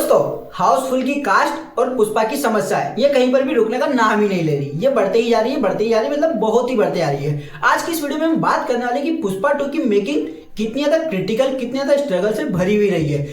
दोस्तों, हाउसफुल की कास्ट और पुष्पा की समस्या है, ये कहीं पर भी रुकने का नाम ही नहीं ले रही। ये बढ़ते ही जा रही है, बढ़ते ही जा रही है, मतलब बहुत ही बढ़ते जा रही है। आज की इस वीडियो में हम बात करने वाले कि पुष्पा 2 की मेकिंग कितनी ज्यादा क्रिटिकल, कितनी ज्यादा स्ट्रगल से भरी हुई रही है।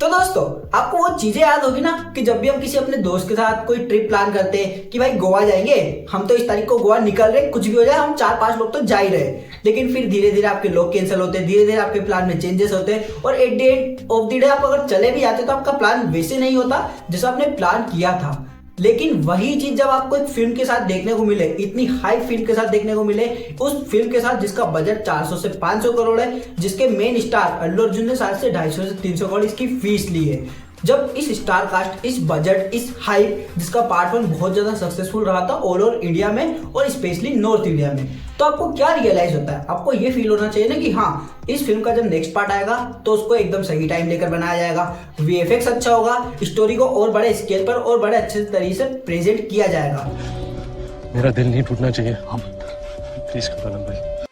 तो दोस्तों, आपको वो चीजें याद होगी ना कि जब भी हम किसी अपने दोस्त के साथ कोई ट्रिप प्लान करते हैं कि भाई गोवा जाएंगे, हम तो इस तारीख को गोवा निकल रहे, कुछ भी हो जाए हम 4-5 लोग तो जा ही रहे। लेकिन फिर धीरे धीरे आपके लोग कैंसिल होते हैं, धीरे धीरे आपके प्लान में चेंजेस होते हैं और at the end of the day आप अगर चले भी जाते तो आपका प्लान वैसे नहीं होता जैसा आपने प्लान किया था। लेकिन वही चीज जब आपको एक फिल्म के साथ देखने को मिले, इतनी हाई फिल्म के साथ देखने को मिले, उस फिल्म के साथ जिसका बजट 400 से 500 करोड़ है, जिसके मेन स्टार अल्लू अर्जुन ने शायद से 250 से 300 करोड़ इसकी फीस ली है, जब इस स्टार कास्ट, इस बजट, इस हाइप, जिसका पार्ट 1 बहुत ज्यादा सक्सेसफुल रहा था ऑल ओवर इंडिया में और स्पेशली नॉर्थ इंडिया में, तो आपको क्या रियलाइज होता है? आपको ये फील होना चाहिए ना कि हाँ, इस फिल्म का जब नेक्स्ट पार्ट आएगा तो उसको एकदम सही टाइम लेकर बनाया जाएगा, वीएफएक्स अच्छा होगा, स्टोरी को और बड़े स्केल पर और बड़े अच्छे तरीके से प्रेजेंट किया जाएगा। मेरा दिल नहीं टूटना चाहिए, हम प्लीज करो भाई।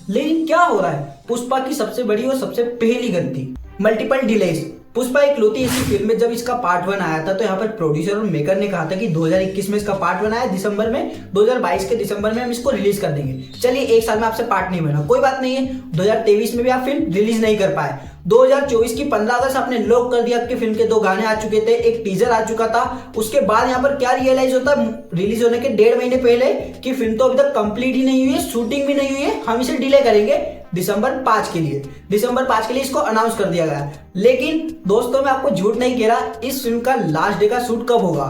लेकिन क्या हो रहा है? पुष्पा की सबसे बड़ी और सबसे पहली गलती, मल्टीपल डिलेज। पुष्पा इकलौती ऐसी फिल्म है, जब इसका पार्ट 1 आया था तो यहाँ पर प्रोड्यूसर और मेकर ने कहा था कि 2021 में इसका पार्ट 1 आया दिसंबर में, 2022 के दिसंबर में हम इसको रिलीज कर देंगे। चलिए, एक साल में आपसे पार्ट नहीं बना, कोई बात नहीं है। 2023 में भी आप फिल्म रिलीज नहीं कर पाए। 2024 की 15 अगस्त आपने लॉक कर दिया कि फिल्म के 2 गाने आ चुके थे, एक टीजर आ चुका था। उसके बाद यहाँ पर क्या रियलाइज होता है रिलीज होने के 1.5 महीने पहले कि फिल्म तो अभी तक कंप्लीट ही नहीं हुई है, शूटिंग भी नहीं हुई है, हम इसे डिले करेंगे दिसंबर 5 के लिए। दिसंबर 5 के लिए इसको अनाउंस कर दिया गया। लेकिन दोस्तों, मैं आपको झूठ नहीं कह रहा, इस फिल्म का लास्ट डे का शूट कब होगा?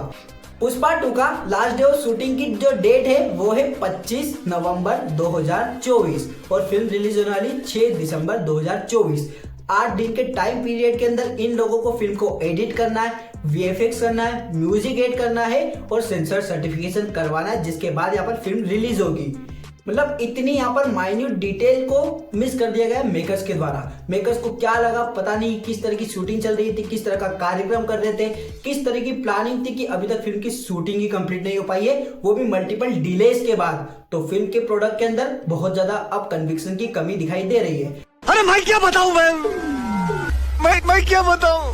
पुष्पा 2 का लास्ट डे ऑफ शूटिंग की जो डेट है वो है 25 नवंबर 2024 और फिल्म रिलीज होने वाली 6 दिसंबर 2024। 8 दिन के टाइम पीरियड के अंदर इन लोगों को फिल्म को एडिट करना है, वीएफएक्स करना है, म्यूजिक एड करना है और सेंसर सर्टिफिकेशन करवाना है, जिसके बाद यहाँ पर फिल्म रिलीज होगी। मतलब इतनी यहाँ पर माइन्यूट डिटेल को मिस कर दिया गया मेकर्स के द्वारा। मेकर्स को क्या लगा पता नहीं, किस तरह की शूटिंग चल रही थी, किस तरह का कार्यक्रम कर रहे थे, किस तरह की प्लानिंग थी कि अभी तक फिल्म की शूटिंग ही कंप्लीट नहीं हो पाई है, वो भी मल्टीपल डिलेज के बाद। तो फिल्म के प्रोडक्ट के अंदर बहुत ज्यादा अब कन्विक्शन की कमी दिखाई दे रही है। अरे मैं क्या बताऊं, मैं क्या बताऊं।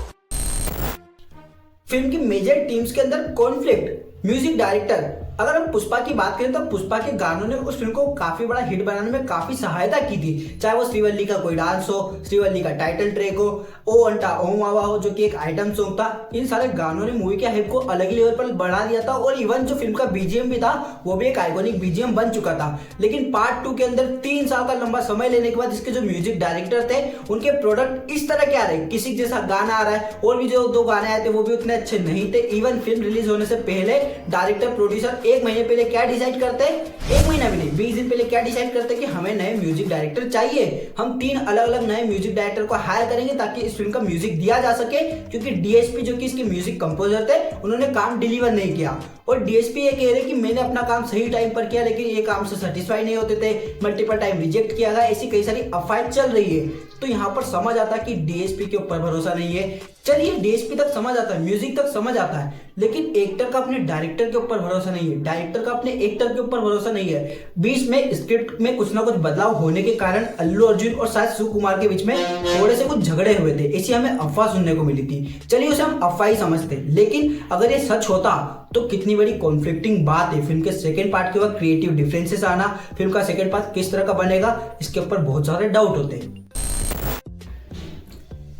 फिल्म की मेजर टीम्स के अंदर कॉन्फ्लिक्ट, म्यूजिक डायरेक्टर। अगर हम पुष्पा की बात करें तो पुष्पा के गानों ने उस फिल्म को काफी बड़ा हिट बनाने में काफी सहायता की थी, चाहे वो श्रीवल्ली का कोई डांस हो, श्रीवल्ली का टाइटल ट्रैक हो, ओ अंटा ओम आवा हो जो कि एक आइटम सॉन्ग था। इन सारे गानों ने मूवी के हाइप को अलग ही लेवल पर बढ़ा दिया था और इवन जो फिल्म का बीजीएम भी था वो भी एक आइकॉनिक बीजीएम बन चुका था। लेकिन पार्ट 2 के अंदर 3 साल का लंबा समय लेने के बाद इसके जो म्यूजिक डायरेक्टर थे उनके प्रोडक्ट इस तरह के आ रहे, किसी जैसा गाना आ रहा है, और भी जो 2 गाने आए थे वो भी उतने अच्छे नहीं थे। इवन फिल्म रिलीज होने से पहले डायरेक्टर प्रोड्यूसर 1 महीने पहले क्या डिसाइड करते हैं, 1 महीना भी नहीं 20 दिन पहले क्या डिसाइड करते हैं कि हमें नए म्यूजिक डायरेक्टर चाहिए, हम 3 अलग अलग नए म्यूजिक डायरेक्टर को हायर करेंगे ताकि इस फिल्म का म्यूजिक दिया जा सके। क्योंकि डीएसपी जो कि इसके म्यूजिक कंपोजर थे उन्होंने काम डिलीवर नहीं किया और डीएसपी ये कह रहे कि मैंने अपना काम सही टाइम पर किया लेकिन ये काम से सेटिस्फाई नहीं होते थे, मल्टीपल टाइम रिजेक्ट किया गया, ऐसी कई सारी अफवाहें चल रही है। तो यहाँ पर समझ आता है कि डीएसपी के ऊपर भरोसा नहीं है। चलिए, डीएसपी तक समझ आता है, म्यूजिक तक समझ आता है, लेकिन एक्टर का अपने डायरेक्टर के ऊपर भरोसा नहीं है, डायरेक्टर का अपने एक्टर के ऊपर भरोसा नहीं है। बीच में स्क्रिप्ट में कुछ ना कुछ बदलाव होने के कारण अल्लू अर्जुन और शायद सुकुमार के बीच में थोड़े से कुछ झगड़े हुए थे, ऐसी हमें अफवाह सुनने को मिली थी। चलिए, उसे हम अफवाह ही समझते, लेकिन अगर ये सच होता तो कितनी बड़ी कॉन्फ्लिक्टिंग बात है। फिल्म के सेकंड पार्ट के बाद क्रिएटिव डिफरेंसेस आना, फिल्म का सेकंड पार्ट किस तरह का बनेगा, इसके ऊपर बहुत सारे डाउट होते हैं।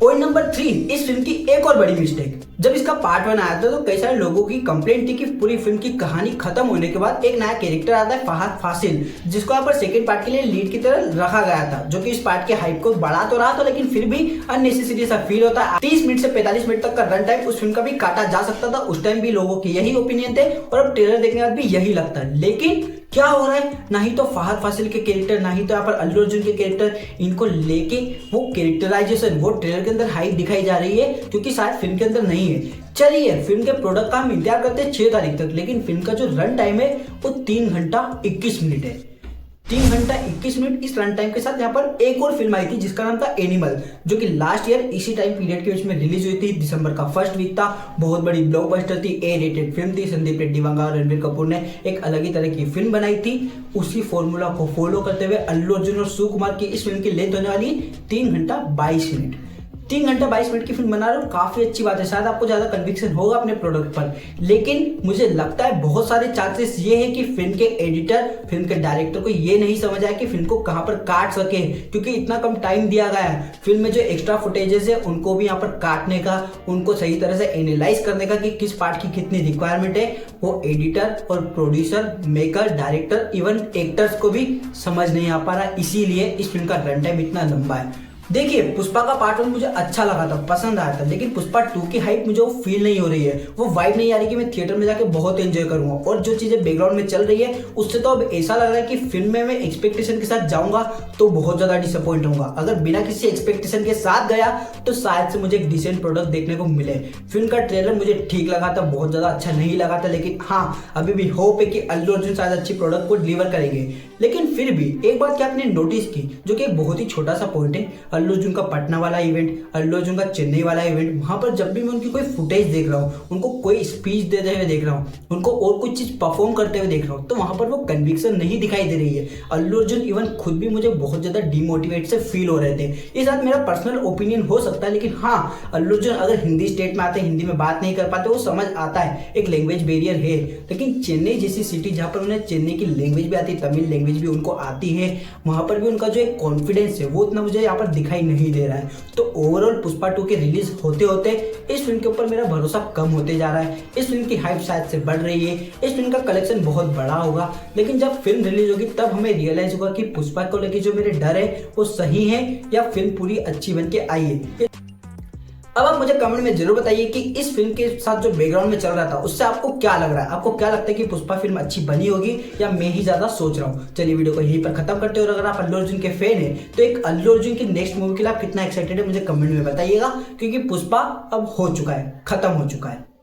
पॉइंट नंबर 3, इस फिल्म की एक और बड़ी मिस्टेक। जब इसका पार्ट 1 आया था तो कई सारे लोगों की कंप्लेंट थी कि पूरी फिल्म की कहानी खत्म होने के बाद एक नया कैरेक्टर आता है फहद फासिल, जिसको यहाँ पर सेकंड पार्ट के लिए लीड की तरह रखा गया था, जो कि इस पार्ट के हाइप को बढ़ा तो रहा था लेकिन फिर भी अननेसेसरी सा फील होता है। 30 मिनट से 45 मिनट तक का रन टाइम उस फिल्म का भी काटा जा सकता था। उस टाइम भी लोगों के यही ओपिनियन थे और अब ट्रेलर देखने के बाद भी यही लगता है। लेकिन क्या हो रहा है, ना ही तो फहद फासिल के कैरेक्टर, ना ही तो यहाँ पर अल्लू अर्जुन के कैरेक्टर, इनको लेके वो कैरेक्टराइजेशन, वो ट्रेलर के अंदर हाइप दिखाई जा रही है क्योंकि शायद फिल्म के अंदर नहीं है। चलिए, फिल्म के प्रोडक्ट का हम इंतजार करते हैं 6 तारीख तक, लेकिन फिल्म का जो रन टाइम है वो 3 घंटा 21 मिनट है। 3 घंटा 21 मिनट इस रन टाइम के साथ यहाँ पर एक और फिल्म आई थी जिसका नाम था एनिमल, जो कि लास्ट ईयर इसी टाइम पीरियड के बीच में रिलीज हुई थी। दिसंबर का फर्स्ट वीक था, बहुत बड़ी ब्लॉकबस्टर थी, ए रेटेड फिल्म थी। संदीप रेड्डी वांगा और रणबीर कपूर ने एक अलग ही तरह की फिल्म बनाई थी। उसी फॉर्मूला को फॉलो करते हुए अल्लू अर्जुन और सुकुमार की इस फिल्म की लेंथ होने वाली 3 घंटा 22 मिनट। 3 घंटे 22 मिनट की फिल्म बना रहे हो, काफी अच्छी बात है, शायद आपको ज्यादा कन्विक्शन होगा अपने प्रोडक्ट पर। लेकिन मुझे लगता है बहुत सारे चांसेस ये है कि फिल्म के एडिटर, फिल्म के डायरेक्टर को ये नहीं समझ आया कि फिल्म को कहां पर काट सके, क्योंकि इतना कम टाइम दिया गया है। फिल्म में जो एक्स्ट्रा फुटेजेस है उनको भी यहाँ पर काटने का, उनको सही तरह से एनालाइज करने का कि किस पार्ट की कितनी रिक्वायरमेंट है, वो एडिटर और producer, maker, director, even actors को भी समझ नहीं आ पा रहा। इसीलिए इस फिल्म का रन टाइम इतना लंबा है। देखिए, पुष्पा का पार्ट 1 मुझे अच्छा लगा था, पसंद आया था, लेकिन पुष्पा 2 की हाइप मुझे वो फील नहीं हो रही है, वो वाइब नहीं आ रही कि मैं थिएटर में जाके बहुत एंजॉय करूंगा। और जो चीजें बैकग्राउंड में चल रही है उससे तो अब ऐसा लग रहा है कि फिल्म में मैं एक्सपेक्टेशन के साथ जाऊंगा तो बहुत ज्यादा डिसअपॉइंट होऊंगा। अगर बिना किसी एक्सपेक्टेशन के साथ गया तो शायद से मुझे एक डिसेंट प्रोडक्ट देखने को मिले। फिल्म का ट्रेलर मुझे ठीक लगा था, बहुत ज्यादा अच्छा नहीं लगा था, लेकिन हाँ, अभी भी होप है कि अल्लू अर्जुन शायद अच्छी प्रोडक्ट को डिलीवर करेंगे। लेकिन फिर भी एक बात क्या आपने नोटिस की, जो कि एक बहुत ही छोटा सा पॉइंट है, अल्लू अर्जुन का पटना वाला इवेंट, अल्लू अर्जुन का चेन्नई वाला इवेंट, वहां पर जब भी मैं उनकी कोई फुटेज देख रहा हूँ, उनको कोई स्पीच देते हुए देख रहा हूँ, उनको और कुछ चीज परफॉर्म करते हुए देख रहा हूँ, तो वहां पर वो कन्विक्शन नहीं दिखाई दे रही है। अल्लू अर्जुन इवन खुद भी मुझे बहुत ज्यादा डिमोटिवेट से फील हो रहे थे। ये शायद मेरा पर्सनल ओपिनियन हो सकता है, लेकिन हाँ, अल्लू अर्जुन अगर हिंदी स्टेट में आते, हिंदी में बात नहीं कर पाते, वो समझ आता है, एक लैंग्वेज बैरियर है। लेकिन चेन्नई जैसी सिटी जहाँ पर उन्हें चेन्नई की लैंग्वेज भी आती है, तमिल लैंग्वेज भी उनको आती है, वहां पर भी उनका जो एक कॉन्फिडेंस है वो उतना मुझे यहाँ पर दिखाई नहीं दे रहा है। तो ओवरऑल पुष्पा 2 के रिलीज होते होते इस फिल्म के ऊपर मेरा भरोसा कम होते जा रहा है। इस फिल्म की हाइप शायद से बढ़ रही है, इस फिल्म का कलेक्शन बहुत बड़ा होगा, लेकिन जब फिल्म रिलीज होगी तब हमें रियलाइज होगा कि पुष्पा को लेके जो मेरे डर है वो सही है या फिल्म पूरी अच्छी बन के आई है। अब आप मुझे कमेंट में जरूर बताइए कि इस फिल्म के साथ जो बैकग्राउंड में चल रहा था उससे आपको क्या लग रहा है, आपको क्या लगता है कि पुष्पा फिल्म अच्छी बनी होगी या मैं ही ज्यादा सोच रहा हूँ। चलिए वीडियो को यहीं पर खत्म करते हैं, और अगर आप अल्लू अर्जुन के फैन है तो एक अल्लू अर्जुन की नेक्स्ट मूवी के लिए आप कितना एक्साइटेड है मुझे कमेंट में बताइएगा, क्योंकि पुष्पा अब हो चुका है, खत्म हो चुका है।